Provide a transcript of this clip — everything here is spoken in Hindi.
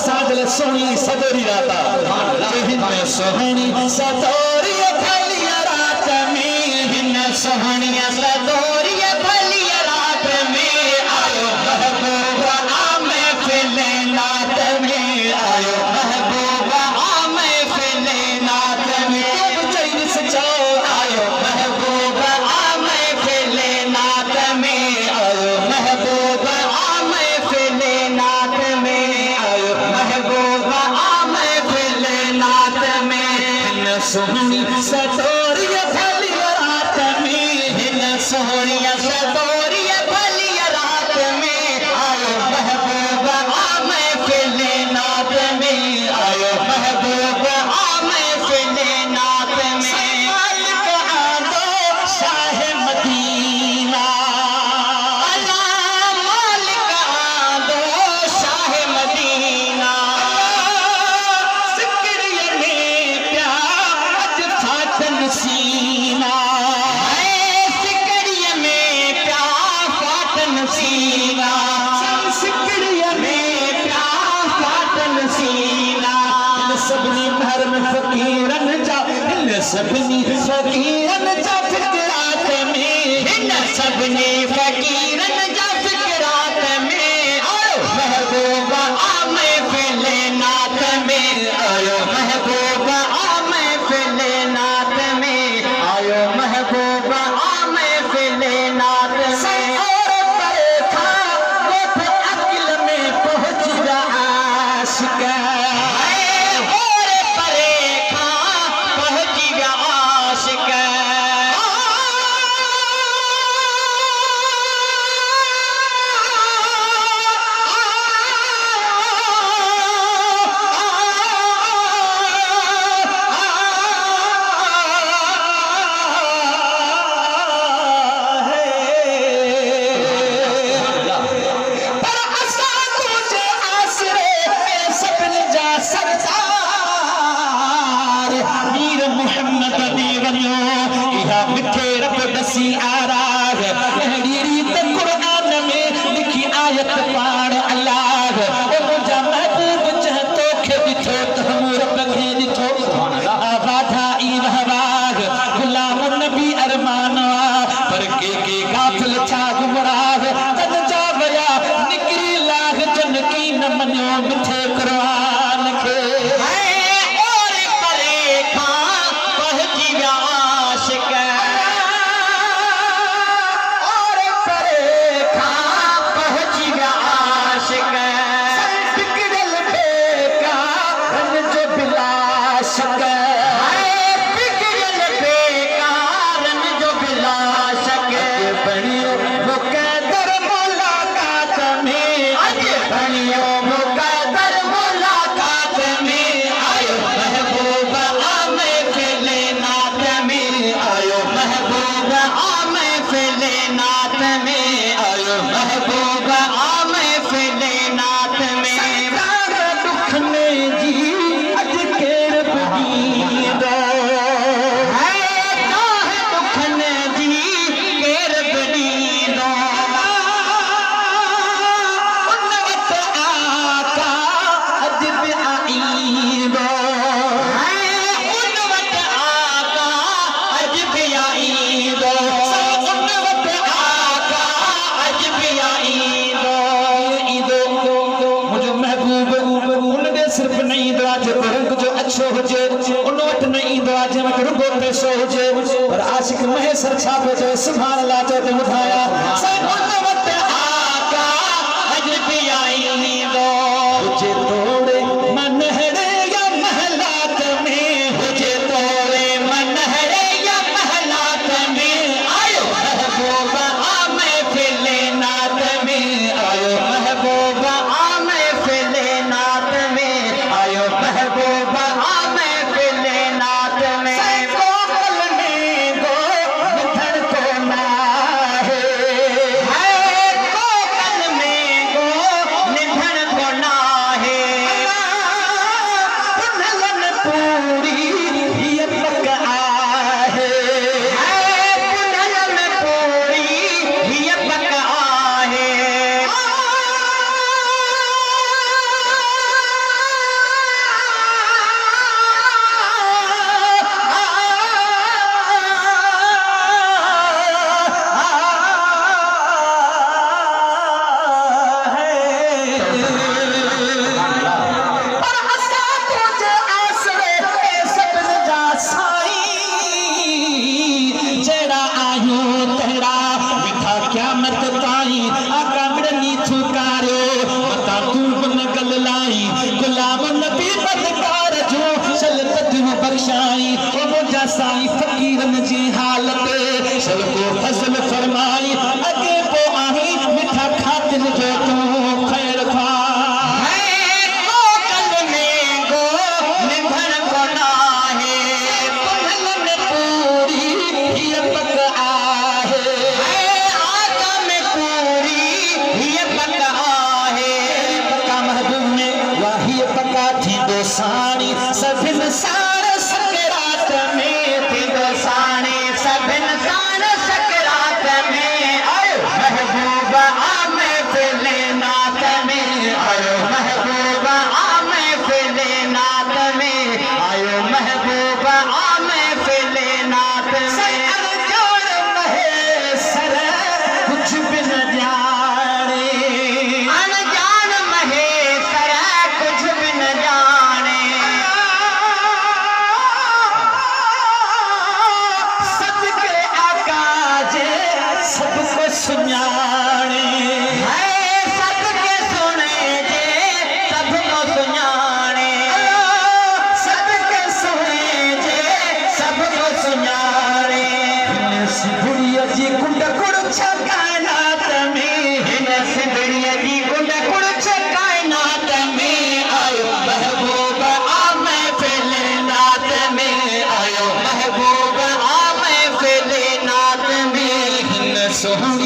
साजल सोनी सदोरी राता हिन सोहनी सदोरी भलिया रात में हिन सोहनी सदोरी भलिया रात में आयो महबूबा आमे फिले नात में आयो महबूबा आमे फिले नात में चैन सचो आयो महबूबा आमे फिले नात में आयो महबूबा आमे फिले नात में आयो महबूबा आमे फिले नात में हिन सोहनी सदोरी भलिया रात में हिन सोहनी सदोरी भलिया रात में आयो महबूबा आमे फिले नात में आयो महबूबा आमे फिले नात में मालिक आदो शाह मदीना अल्लाह मालिक आदो शाह मदीना सिकरिया में प्यार अज फाटन सीना सिकरिया में प्यार फाटन सीना सिकरिया में प्यार फाटन सीना सबनी भर में फकीरन जा सबनी फकीरन जा फिकरात में हिन सबनी फकीरन जा फिकरात में आयो महबूबा आमे फिले नात में आयो महबूबा आमे फिले नात में आयो महबूबा आमे फिले नात में और बरखा वो अकिल में पहुंच जा आशिक मिठे रब दसी आराग अहिड़ी रीत कुरान में लिखी आयत पाण अल्लाह ओ मुंहिंजा महबूब चह तोखे ॾिठो त मूं रब खे ॾिठो आबादा ई महबाग गुलाम नबी अरमान पर के गाफिल छा गुमराह तन जा वया निकरी लाग जन की न मञो मिठे कुरान खे सिर्फ नहीं दो आज रंग जो अच्छो हुजे उन वट नहीं दो आज में रुगो पैसो हुजे पर आशिक महेसर छापे जो सुभान अल्लाह जो ते बुधाया सब उन वट आका अज भी आई दो हुजे तोड़े मन हड़े या महलात में हुजे तोड़े मन हड़े या महलात में आयो महबूबा आमे फिले नात में आयो महबूबा आमे फिले नात में आयो महबूबा आमे फिले नात में कोकल में गो मिठड़ को ना है बख्शाई ओ मुझा साईं फकीरन जी हालत सब को फजल फरमाई अगे पो आही मिठा खातिन जो तू खैर खा सानी सभिन सार सकरात में थी सानी सभिन सार सकरात में आयो महबूब आमे फिले नात में आयो महबूब आमे फिले नात में आयो महबूब आमे फिले नात में अनजान महेसर कुछ भी न जाने अनजान महेसर कुछ भी न जाने सबको सुनाने है सबके सुने जे सबको सुनाने सबके सुने जे सबको सुनाने हिन सिबड़िया जी कुंड कुड़ छ कायनात में हिन सिबड़िया जी कुंड कुड़ छ कायनात में आयो महबूब आमे फिले नात में आयो महबूब आमे फिले नात में हिन सुहा